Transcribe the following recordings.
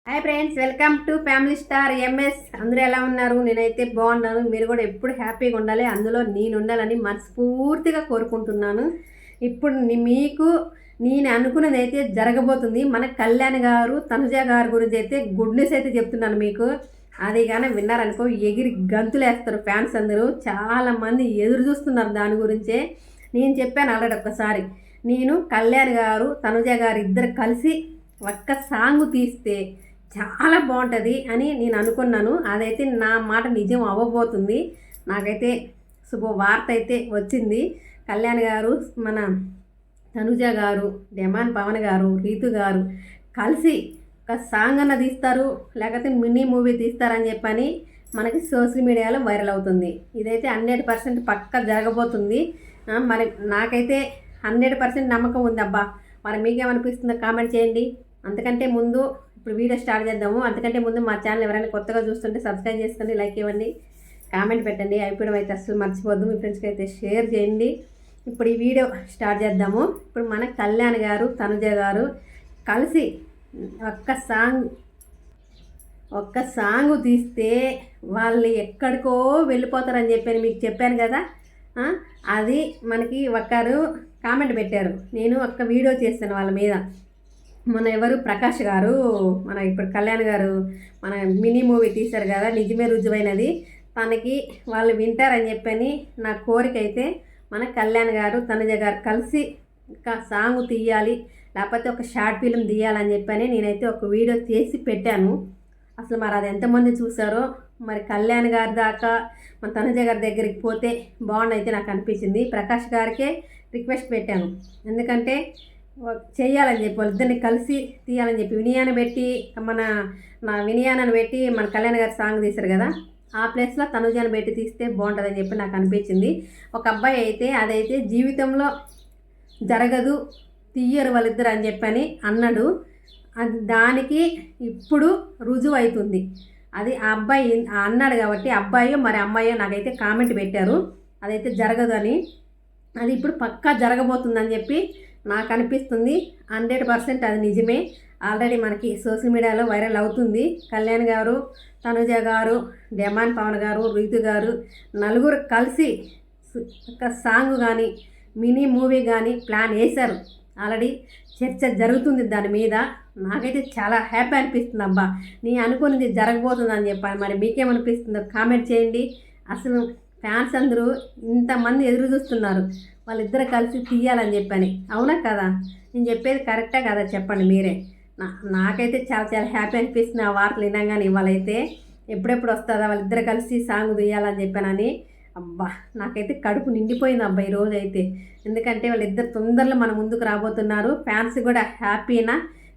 Hi friends, welcome to family star MS. అందరూ ఎలా ఉన్నారు? నేనైతే బాగున్నాను. మీరు కూడా ఎప్పుడు హ్యాపీగా ఉండాలి, అందులో నేను ఉండాలని మనస్ఫూర్తిగా కోరుకుంటున్నాను. ఇప్పుడు మీకు నేను అనుకున్నది అయితే జరగబోతుంది. మన కళ్యాణ్ గారు, తనుజ గారి గురించి అయితే గుడ్ న్యూస్ అయితే చెప్తున్నాను మీకు. అది కానీ విన్నారనుకో ఎగిరి గంతులేస్తారు ఫ్యాన్స్ అందరూ. చాలామంది ఎదురు చూస్తున్నారు దాని గురించే. నేను చెప్పాను ఆల్రెడీ ఒక్కసారి, నేను కళ్యాణ్ గారు, తనుజ గారు ఇద్దరు కలిసి ఒక్క సాంగ్ తీస్తే చాలా బాగుంటుంది అని నేను అనుకున్నాను. అదైతే నా మాట నిజం అవ్వబోతుంది. నాకైతే శుభవార్త అయితే వచ్చింది. కళ్యాణ్ గారు, మన తనుజ గారు, డెమాన్ పవన్ గారు, రీతు గారు కలిసి ఒక సాంగ్ అన్న తీస్తారు, లేకపోతే మినీ మూవీ తీస్తారని చెప్పని మనకి సోషల్ మీడియాలో వైరల్ అవుతుంది. ఇదైతే 100% పక్క జరగబోతుంది. మరి నాకైతే 100% నమ్మకం ఉంది అబ్బా. మరి మీకేమనిపిస్తుందో కామెంట్ చేయండి. అంతకంటే ముందు ఇప్పుడు వీడియో స్టార్ట్ చేద్దాము. అంతకంటే ముందు మా ఛానల్ ఎవరైనా కొత్తగా చూస్తుంటే సబ్స్క్రైబ్ చేసుకోండి, లైక్ ఇవ్వండి, కామెంట్ పెట్టండి. అయిపోవడం అయితే అసలు మర్చిపోద్దు. మీ ఫ్రెండ్స్కి అయితే షేర్ చేయండి. ఇప్పుడు ఈ వీడియో స్టార్ట్ చేద్దాము. ఇప్పుడు మన కళ్యాణ్ గారు, తనుజ గారు కలిసి ఒక్క సాంగ్ తీస్తే వాళ్ళు ఎక్కడికో వెళ్ళిపోతారని చెప్పాను, మీకు చెప్పాను కదా. అది మనకి ఒకరు కామెంట్ పెట్టారు. నేను ఒక్క వీడియో చేస్తాను వాళ్ళ మీద. మన ఎవరు ప్రకాష్ గారు, మన ఇప్పుడు కళ్యాణ్ గారు మన మినీ మూవీ తీశారు కదా, నిజమే రుజువైనది, తనకి వాళ్ళు వింటారని చెప్పని నా కోరిక అయితే మన కళ్యాణ్ గారు, తనుజ గారు కలిసి ఒక సాంగ్ తీయాలి, లేకపోతే ఒక షార్ట్ ఫిల్మ్ తీయాలని చెప్పని నేనైతే ఒక వీడియో చేసి పెట్టాను. అసలు మరి అది ఎంతమంది చూసారో. మరి కళ్యాణ్ గారి దాకా మన తనుజ గారి దగ్గరికి పోతే బాగుండైతే నాకు అనిపించింది. ప్రకాష్ గారికే రిక్వెస్ట్ పెట్టాను, ఎందుకంటే చేయాలని చెప్పి వాళ్ళిద్దరిని కలిసి తీయాలని చెప్పి వినయాన్ని పెట్టి నా వినయాన్ని పెట్టి మన కళ్యాణ్ గారి సాంగ్ తీశారు కదా, ఆ ప్లేస్లో తనుజాన్ని పెట్టి తీస్తే బాగుంటుందని చెప్పి నాకు అనిపించింది. ఒక అబ్బాయి అయితే అదైతే జీవితంలో జరగదు, తీయరు వాళ్ళిద్దరు అని చెప్పని అన్నాడు. అది దానికి ఇప్పుడు రుజువు అవుతుంది. అది ఆ అబ్బాయి అన్నాడు కాబట్టి అబ్బాయో మరి అమ్మాయో నాకైతే కామెంట్ పెట్టారు అదైతే జరగదు అని. అది ఇప్పుడు పక్కా జరగబోతుందని చెప్పి నాకు అనిపిస్తుంది. 100% అది నిజమే. ఆల్రెడీ మనకి సోషల్ మీడియాలో వైరల్ అవుతుంది. కళ్యాణ్ గారు, తనుజ గారు, డెమాన్ పవన్ గారు, రీతు గారు నలుగురు కలిసి ఒక సాంగ్ కానీ మినీ మూవీ కానీ ప్లాన్ వేశారు. ఆల్రెడీ చర్చ జరుగుతుంది దాని మీద. నాకైతే చాలా హ్యాపీ అనిపిస్తుంది అబ్బా, నేను అనుకున్నది జరగబోతుందని చెప్పాను. మరి మీకేమనిపిస్తుందో కామెంట్ చేయండి. అసలు ఫ్యాన్స్ అందరూ ఇంతమంది ఎదురు చూస్తున్నారు వాళ్ళిద్దరు కలిసి తీయాలని చెప్పని. అవునా కదా? నేను చెప్పేది కరెక్టా కదా చెప్పండి మీరే. నాకైతే చాలా చాలా హ్యాపీ అనిపిస్తుంది ఆ వార్తలు వినగానే. ఇవాళైతే ఎప్పుడెప్పుడు వస్తుందా వాళ్ళిద్దరు కలిసి సాంగ్ తీయాలని చెప్పానని. అబ్బా, నాకైతే కడుపు నిండిపోయింది అబ్బా ఈరోజు అయితే. ఎందుకంటే వాళ్ళిద్దరు తొందరలో మన ముందుకు రాబోతున్నారు. ఫ్యాన్స్ కూడా హ్యాపీనా.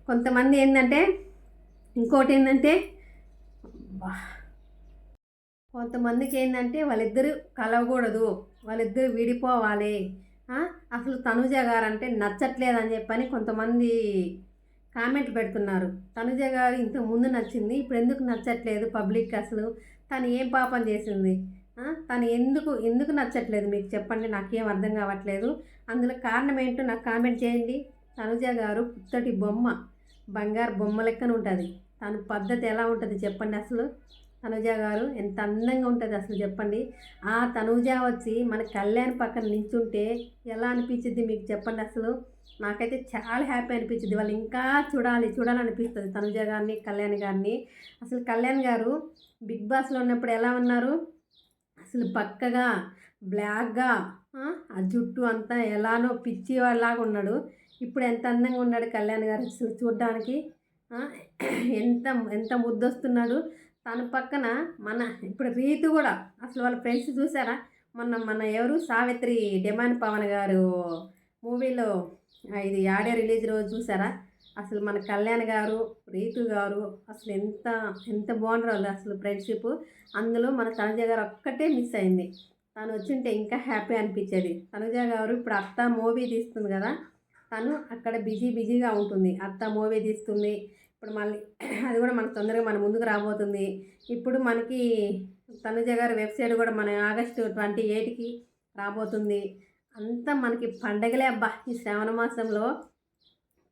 కొంతమంది ఏంటంటే, ఇంకోటి ఏంటంటే, కొంతమందికి ఏంటంటే వాళ్ళిద్దరు కలవకూడదు, వాళ్ళిద్దరు విడిపోవాలి, అసలు తనుజ గారు అంటే నచ్చట్లేదని చెప్పని కొంతమంది కామెంట్ పెడుతున్నారు. తనుజ గారు ఇంత ముందు నచ్చింది, ఇప్పుడు ఎందుకు నచ్చట్లేదు పబ్లిక్? అసలు తను ఏం పాపం చేసింది? తను ఎందుకు నచ్చట్లేదు మీకు చెప్పండి, నాకేం అర్థం కావట్లేదు. అందులో కారణం ఏంటో నాకు కామెంట్ చేయండి. తనుజ గారు పుత్తటి బొమ్మ, బంగారు బొమ్మ లెక్కన ఉంటుంది. తన పద్ధతి ఎలా ఉంటుంది చెప్పండి. అసలు తనుజ గారు ఎంత అందంగా ఉంటుంది అసలు చెప్పండి. ఆ తనుజ వచ్చి మన కళ్యాణ్ పక్కన నించుంటే ఎలా అనిపించింది మీకు చెప్పండి. అసలు నాకైతే చాలా హ్యాపీ అనిపించింది. వాళ్ళు ఇంకా చూడాలనిపిస్తుంది తనుజ గారిని, కళ్యాణ్ గారిని. అసలు కళ్యాణ్ గారు బిగ్ బాస్లో ఉన్నప్పుడు ఎలా ఉన్నారు? అసలు పక్కగా బ్లాక్గా, ఆ జుట్టు అంతా ఎలానో పిచ్చి వాళ్ళలాగా ఉన్నాడు. ఇప్పుడు ఎంత అందంగా ఉన్నాడు కళ్యాణ్ గారు అసలు చూడ్డానికి. ఎంత ఎంత ముద్దొస్తున్నాడు. తన పక్కన ఇప్పుడు రీతు కూడా అసలు వాళ్ళ ఫ్రెండ్స్ చూసారా? మన ఎవరు సావిత్రి, డెమాన్ పవన్ గారు మూవీలో ఇది ఆడియో రిలీజ్ రోజు చూసారా? అసలు మన కళ్యాణ్ గారు, రీతు గారు అసలు ఎంత ఎంత బాగుంటారు అసలు ఫ్రెండ్షిప్. అందులో మన తనుజ గారు ఒక్కటే మిస్ అయింది. తను వచ్చింటే ఇంకా హ్యాపీ అనిపించేది. తనుజ గారు ఇప్పుడు అత్త మూవీ తీస్తుంది కదా, తను అక్కడ బిజీగా ఉంటుంది. అత్త మూవీ తీస్తుంది. ఇప్పుడు మళ్ళీ అది కూడా మనకు తొందరగా మన ముందుకు రాబోతుంది. ఇప్పుడు మనకి తనుజ గారి వెబ్సైట్ కూడా మన ఆగస్టు 28కి రాబోతుంది. అంతా మనకి పండగలే అబ్బా. ఈ శ్రావణ మాసంలో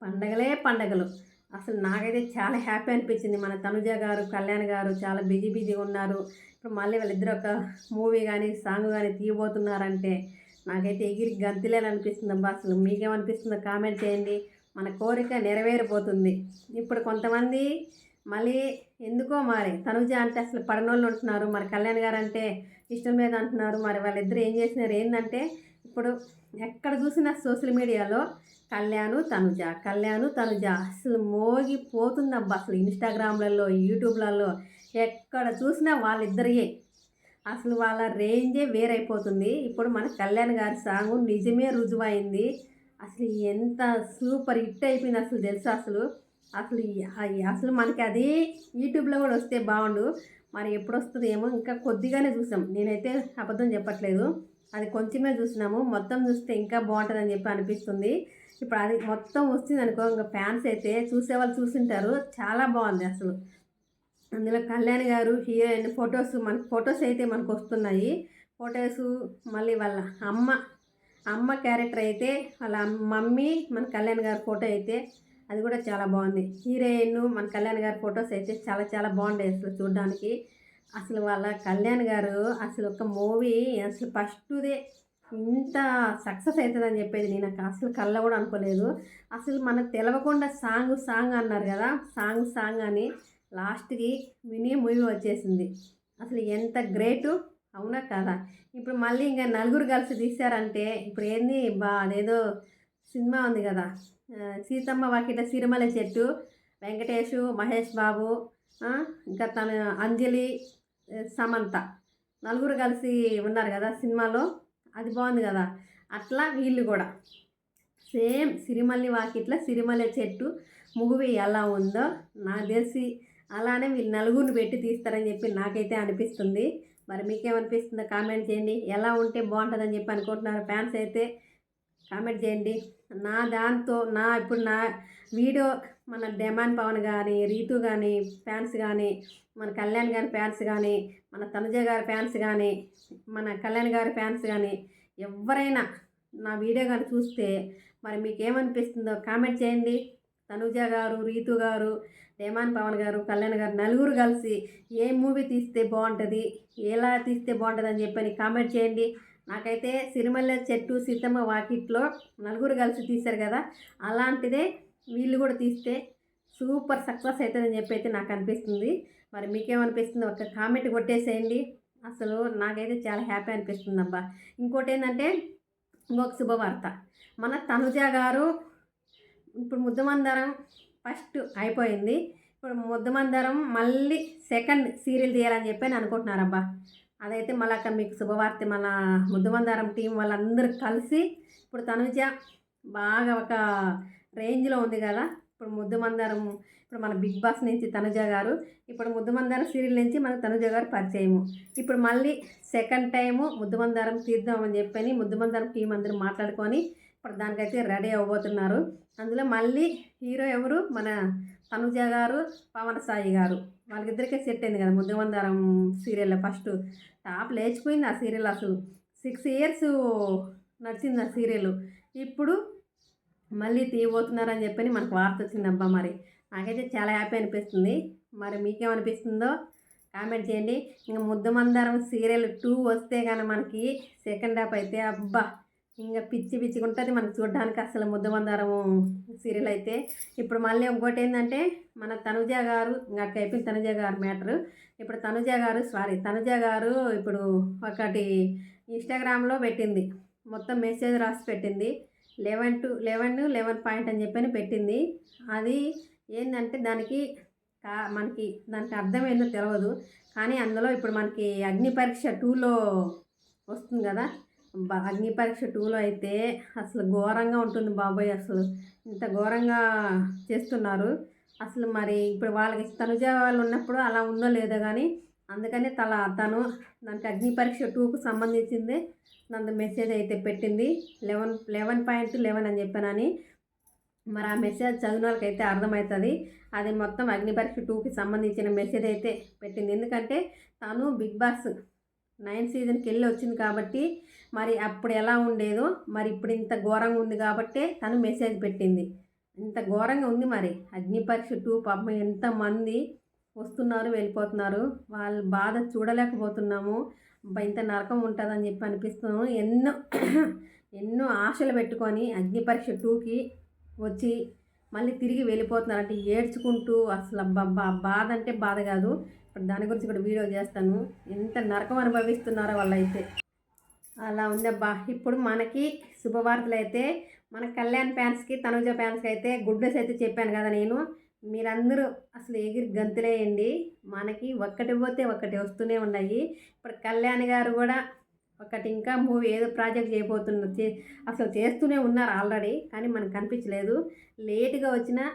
పండగలే పండగలు. అసలు నాకైతే చాలా హ్యాపీ అనిపించింది. మన తనుజ గారు, కళ్యాణ్ గారు చాలా బిజీగా ఉన్నారు. ఇప్పుడు మళ్ళీ వాళ్ళిద్దరు ఒక మూవీ కానీ సాంగ్ కానీ తీయబోతున్నారంటే నాకైతే ఎగిరి గంతులేననిపిస్తుందబ్బా. అసలు మీకేమనిపిస్తుందో కామెంట్ చేయండి. మన కోరిక నెరవేరిపోతుంది. ఇప్పుడు కొంతమంది మళ్ళీ ఎందుకో మరి తనుజ అంటే అసలు పడనోళ్ళు ఉంటున్నారు, మరి కళ్యాణ్ గారు అంటే ఇష్టం లేదు అంటున్నారు. మరి వాళ్ళిద్దరు ఏం చేసినారు ఏంటంటే ఇప్పుడు ఎక్కడ చూసినా సోషల్ మీడియాలో కళ్యాణ్ తనుజ అసలు మోగిపోతుందబ్బా. అసలు ఇన్స్టాగ్రామ్లలో, యూట్యూబ్లలో ఎక్కడ చూసినా వాళ్ళిద్దరియే. అసలు వాళ్ళ రేంజే వేరైపోతుంది. ఇప్పుడు మన కళ్యాణ్ గారి సాంగ్ నిజమే రుజువైంది. అసలు ఎంత సూపర్ హిట్ అయిపోయింది అసలు తెలుసా. అసలు అసలు అసలు మనకి అది యూట్యూబ్లో కూడా వస్తే బాగుండు. మరి ఎప్పుడు వస్తుంది ఏమో. ఇంకా కొద్దిగానే చూసాం, నేనైతే అబద్ధం చెప్పట్లేదు, అది కొంచెమే చూసినాము. మొత్తం చూస్తే ఇంకా బాగుంటుందని చెప్పి అనిపిస్తుంది. ఇప్పుడు అది మొత్తం వస్తుంది అనుకో, ఇంకా ఫ్యాన్స్ అయితే చూసేవాళ్ళు చూసింటారు. చాలా బాగుంది అసలు. అందులో కళ్యాణ్ గారు హీరోయిన్ ఫొటోస్ అయితే మనకు వస్తున్నాయి. ఫొటోస్ మళ్ళీ వాళ్ళ అమ్మ క్యారెక్టర్ అయితే వాళ్ళ మమ్మీ మన కళ్యాణ్ గారి ఫోటో అయితే అది కూడా చాలా బాగుంది. హీరోయిన్ మన కళ్యాణ్ గారి ఫొటోస్ అయితే చాలా చాలా బాగుంటాయి అసలు చూడడానికి. అసలు వాళ్ళ కళ్యాణ్ గారు అసలు ఒక మూవీ అసలు ఫస్ట్దే ఇంత సక్సెస్ అవుతుందని చెప్పేది నేను అసలు కళ్ళ కూడా అనుకోలేదు. అసలు మనకు తెలవకుండా సాంగ్ అన్నారు కదా, సాంగ్ అని లాస్ట్కి మినీ మూవీ వచ్చేసింది. అసలు ఎంత గ్రేటు, అవునా కదా. ఇప్పుడు మళ్ళీ ఇంకా నలుగురు కలిసి తీశారంటే ఇప్పుడు ఏంది అదేదో సినిమా ఉంది కదా, సీతమ్మ వాకిట సిరిమల చెట్టు, వెంకటేషు, మహేష్ బాబు, ఇంకా తన అంజలి, సమంత నలుగురు కలిసి ఉన్నారు కదా సినిమాలో, అది బాగుంది కదా. అట్లా వీళ్ళు కూడా సేమ్ సిరిమల్లి వాకిట్ల సిరిమల చెట్టు మూవీ ఎలా ఉందో నాకు తెలిసి అలానే వీళ్ళు నలుగురిని పెట్టి తీస్తారని చెప్పి నాకైతే అనిపిస్తుంది. మరి మీకేమనిపిస్తుందో కామెంట్ చేయండి. ఎలా ఉంటే బాగుంటుందని చెప్పి అనుకుంటున్నారు ఫ్యాన్స్ అయితే కామెంట్ చేయండి. ఇప్పుడు నా వీడియో మన డెమాన్ పవన్ కానీ, రీతు కానీ ఫ్యాన్స్ కానీ, మన కళ్యాణ్ గారి ఫ్యాన్స్ కానీ, మన తనుజ గారి ఫ్యాన్స్ కానీ, మన కళ్యాణ్ గారి ఫ్యాన్స్ కానీ ఎవరైనా నా వీడియో కానీ చూస్తే మరి మీకేమనిపిస్తుందో కామెంట్ చేయండి. తనుజ గారు, రీతు గారు, డెమాన్ పవన్ గారు, కళ్యాణ్ గారు నలుగురు కలిసి ఏ మూవీ తీస్తే బాగుంటుంది, ఎలా తీస్తే బాగుంటుంది అని చెప్పని కామెంట్ చేయండి. నాకైతే సిరిమల్ల చెట్టు సీతమ్మ వాకిట్లో నలుగురు కలిసి తీశారు కదా, అలాంటిదే వీళ్ళు కూడా తీస్తే సూపర్ సక్సెస్ అవుతుందని చెప్పి అయితే నాకు అనిపిస్తుంది. మరి మీకేమనిపిస్తుందో ఒక కామెంట్ కొట్టేసేయండి. అసలు నాకైతే చాలా హ్యాపీ అనిపిస్తుంది అబ్బా. ఇంకోటి ఏంటంటే ఇంకొక శుభవార్త, మన తనుజ గారు ఇప్పుడు ముద్దమందారం ఫస్ట్ అయిపోయింది. ఇప్పుడు ముద్దమందారం మళ్ళీ సెకండ్ సీరియల్ తీయాలని చెప్పి అనుకుంటున్నారబ్బా. అదైతే మళ్ళీ అక్కడ మీకు శుభవార్త. మన ముద్దమందారం టీం వాళ్ళందరూ కలిసి ఇప్పుడు తనుజ బాగా ఒక రేంజ్లో ఉంది కదా. ఇప్పుడు ముద్దమందారం ఇప్పుడు మన బిగ్ బాస్ నుంచి తనుజ గారు, ఇప్పుడు ముద్దమందారం సీరియల్ నుంచి మన తనుజ గారు పరిచయము. ఇప్పుడు మళ్ళీ సెకండ్ టైము ముద్దమందారం తీద్దామని చెప్పని ముద్దమందారం టీం అందరూ మాట్లాడుకొని ఇప్పుడు దానికైతే రెడీ అవ్వబోతున్నారు. అందులో మళ్ళీ హీరో ఎవరు, మన తనుజ గారు, పవన్ సాయి గారు, వాళ్ళకిద్దరికే సెట్ అయింది కదా ముద్దమందారం సీరియల్లో. ఫస్ట్ టాప్ లేచిపోయింది ఆ సీరియల్. అసలు 6 years నడిచింది ఆ సీరియల్. ఇప్పుడు మళ్ళీ తీయబోతున్నారని చెప్పని మనకు వార్త వచ్చిందబ్బా. మరి నాకైతే చాలా హ్యాపీ అనిపిస్తుంది. మరి మీకేమనిపిస్తుందో కామెంట్ చేయండి. ఇంకా ముద్దమందారం సీరియల్ 2 వస్తే కానీ మనకి సెకండ్ హాఫ్ అయితే అబ్బా ఇంకా పిచ్చిగా ఉంటుంది మనకు చూడడానికి అసలు ముద్దమందారం సీరియల్ అయితే. ఇప్పుడు మళ్ళీ ఇంకోటి ఏంటంటే మన తనుజ గారు ఇంకా అయిపోయింది తనుజ గారు మ్యాటరు. ఇప్పుడు తనుజ గారు ఇప్పుడు ఒకటి ఇన్స్టాగ్రామ్లో పెట్టింది, మొత్తం మెసేజ్ రాసి పెట్టింది. 11 పాయింట్ అని చెప్పని పెట్టింది. అది ఏంటంటే మనకి దానికి అర్థం ఏందో తెలియదు. కానీ అందులో ఇప్పుడు మనకి అగ్ని పరీక్ష 2లో వస్తుంది కదా, అగ్ని పరీక్ష 2లో అయితే అసలు ఘోరంగా ఉంటుంది బాబోయ్. అసలు ఇంత ఘోరంగా చేస్తున్నారు అసలు. మరి ఇప్పుడు వాళ్ళకి తనుజ వాళ్ళు ఉన్నప్పుడు అలా ఉందో లేదో కానీ అందుకని తను దానికి అగ్ని పరీక్ష 2కు సంబంధించింది నన్ను మెసేజ్ అయితే పెట్టింది. 11.11 అని చెప్పానని. మరి ఆ మెసేజ్ చదివిన వాళ్ళకైతే అర్థమవుతుంది. అది మొత్తం అగ్ని పరీక్ష 2కి సంబంధించిన మెసేజ్ అయితే పెట్టింది. ఎందుకంటే తను బిగ్ బాస్ 9 సీజన్కి వెళ్ళి వచ్చింది కాబట్టి మరి అప్పుడు ఎలా ఉండేదో మరి ఇప్పుడు ఇంత ఘోరంగా ఉంది కాబట్టి తను మెసేజ్ పెట్టింది. ఇంత ఘోరంగా ఉంది మరి. అగ్ని పరీక్ష 2 పాపం ఎంతమంది వస్తున్నారు వెళ్ళిపోతున్నారు. వాళ్ళ బాధ చూడలేకపోతున్నాము. అబ్బా! ఇంత నరకం ఉంటుందని చెప్పి అనిపిస్తున్నాము. ఎన్నో ఎన్నో ఆశలు పెట్టుకొని అగ్ని పరీక్ష 2కి వచ్చి మళ్ళీ తిరిగి వెళ్ళిపోతున్నారు. అంటే ఏడ్చుకుంటూ అసలు బాధ అంటే బాధ కాదు. ఇప్పుడు దాని గురించి కూడా వీడియో చేస్తాను. ఎంత నరకం అనుభవిస్తున్నారో వాళ్ళైతే. అలా ఉందబ్బా. ఇప్పుడు మనకి శుభవార్తలు అయితే మన కళ్యాణ్ ఫ్యాన్స్కి, తనుజ ఫ్యాన్స్కి అయితే గుడ్ న్యూస్ అయితే చెప్పాను కదా నేను. మీరందరూ అసలు ఎగిరి గంతులేయండి. మనకి ఒక్కటి పోతే ఒక్కటి వస్తూనే ఉన్నాయి. ఇప్పుడు కళ్యాణ్ గారు కూడా ఒకటి ఇంకా మూవీ ఏదో ప్రాజెక్ట్ చేయబోతున్నారు. అసలు చేస్తూనే ఉన్నారు ఆల్రెడీ, కానీ మనకు కనిపించలేదు. లేటుగా వచ్చినా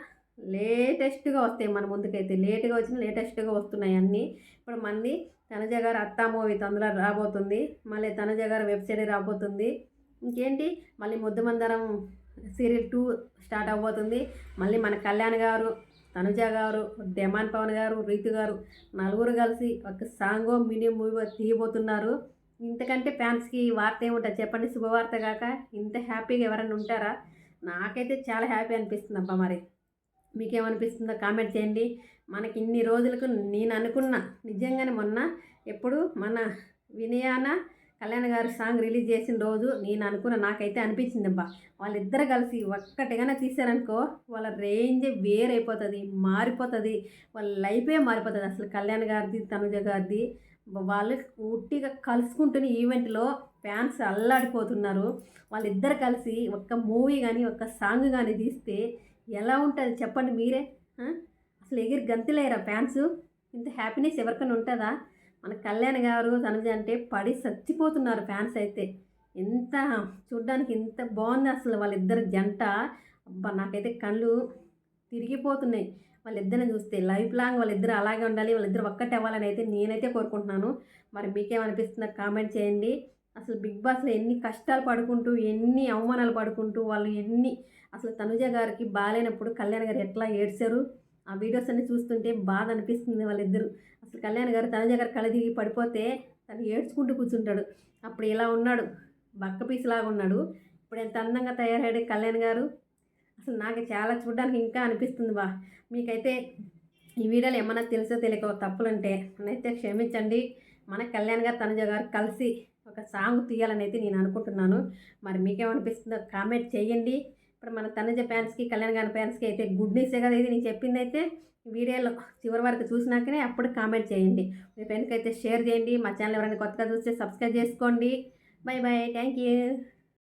లేటెస్ట్గా వస్తాయి మన ముందుకైతే. లేటుగా వచ్చినా లేటెస్ట్గా వస్తున్నాయి అన్నీ. ఇప్పుడు మంది తనుజ గారు అత్తా మూవీ తొందరగా రాబోతుంది. మళ్ళీ తనుజ గారు వెబ్ సిరీస్ రాబోతుంది. ఇంకేంటి మళ్ళీ ముద్దుమందరం సీరియల్ 2 స్టార్ట్ అవబోతుంది. మళ్ళీ మన కళ్యాణ్ గారు, తనుజ గారు, డెమాన్ పవన్ గారు, రీతు గారు నలుగురు కలిసి ఒక సాంగో మినీ మూవీ తీయబోతున్నారు. ఇంతకంటే ఫ్యాన్స్కి వార్త ఏముంటుంది చెప్పండి? శుభవార్త కాక ఇంత హ్యాపీగా ఎవరైనా ఉంటారా? నాకైతే చాలా హ్యాపీ అనిపిస్తుంది అబ్బా. మరి మీకేమనిపిస్తుందో కామెంట్ చేయండి. మనకి ఇన్ని రోజులకు నేను అనుకున్న నిజంగానే మొన్న ఎప్పుడు మన వినయాన కళ్యాణ్ గారు సాంగ్ రిలీజ్ చేసిన రోజు నేను అనుకున్న నాకైతే అనిపించింది అబ్బా, వాళ్ళిద్దరు కలిసి ఒక్కటిగానే తీశారనుకో వాళ్ళ రేంజ్ వేరైపోతుంది, మారిపోతుంది, వాళ్ళ లైఫే మారిపోతుంది. అసలు కళ్యాణ్ గారిది, తనుజ గారిది వాళ్ళు పూర్తిగా కలుసుకుంటున్న ఈవెంట్లో ఫ్యాన్స్ అల్లాడిపోతున్నారు. వాళ్ళిద్దరు కలిసి ఒక్క మూవీ కానీ ఒక్క సాంగ్ కానీ తీస్తే ఎలా ఉంటుంది చెప్పండి మీరే? అసలు ఎగిరి గంతులేరా ఫ్యాన్స్? ఇంత హ్యాపీనెస్ ఎవరికైనా ఉంటుందా? మన కళ్యాణ్ గారు తనుజ అంటే పడి చచ్చిపోతున్నారు ఫ్యాన్స్ అయితే. ఎంత చూడ్డానికి ఎంత బాగుంది అసలు వాళ్ళిద్దరు జంట. అబ్బా నాకైతే కళ్ళు తిరిగిపోతున్నాయి వాళ్ళిద్దరిని చూస్తే. లైఫ్ లాంగ్ వాళ్ళిద్దరు అలాగే ఉండాలి, వాళ్ళిద్దరు ఒక్కటే అవ్వాలని అయితే నేనైతే కోరుకుంటున్నాను. మరి మీకేమనిపిస్తుందో కామెంట్ చేయండి. అసలు బిగ్ బాస్లో ఎన్ని కష్టాలు పడుకుంటూ, ఎన్ని అవమానాలు పడుకుంటూ వాళ్ళు అసలు తనుజ గారికి బాగాలేనప్పుడు కళ్యాణ్ గారు ఎట్లా ఏడ్చారు, ఆ వీడియోస్ అన్ని చూస్తుంటే బాధ అనిపిస్తుంది వాళ్ళిద్దరు. అసలు కళ్యాణ్ గారు తనుజ గారు కళ్ళ తిరిగి పడిపోతే తను ఏడ్చుకుంటూ కూర్చుంటాడు. అప్పుడు ఇలా ఉన్నాడు, బక్క పీసులాగా ఉన్నాడు. ఇప్పుడు ఎంత అందంగా తయారయ్యాడు కళ్యాణ్ గారు. అసలు నాకు చాలా చూడడానికి ఇంకా అనిపిస్తుంది బా. మీకైతే ఈ వీడియోలో ఏమన్నా తెలుసో తెలియక తప్పులుంటే నన్నైతే క్షమించండి. మన కళ్యాణ్ గారు తనుజ గారు కలిసి ఒక సాంగ్ తీయాలని అయితే నేను అనుకుంటున్నాను. మరి మీకేమనిపిస్తుందో కామెంట్ చేయండి. ఇప్పుడు మన తనుజ ఫ్యాన్స్కి, కళ్యాణ్ గారి ఫ్యాన్స్కి అయితే గుడ్ న్యూసే కదా ఇది నేను చెప్పింది అయితే. వీడియోలో చివరి వరకు చూసినాకనే అప్పుడు కామెంట్ చేయండి. మీ ఫ్రెండ్స్కి అయితే షేర్ చేయండి. మా ఛానల్ ఎవరైనా కొత్తగా చూస్తే సబ్స్క్రైబ్ చేసుకోండి. Bye bye, thank you.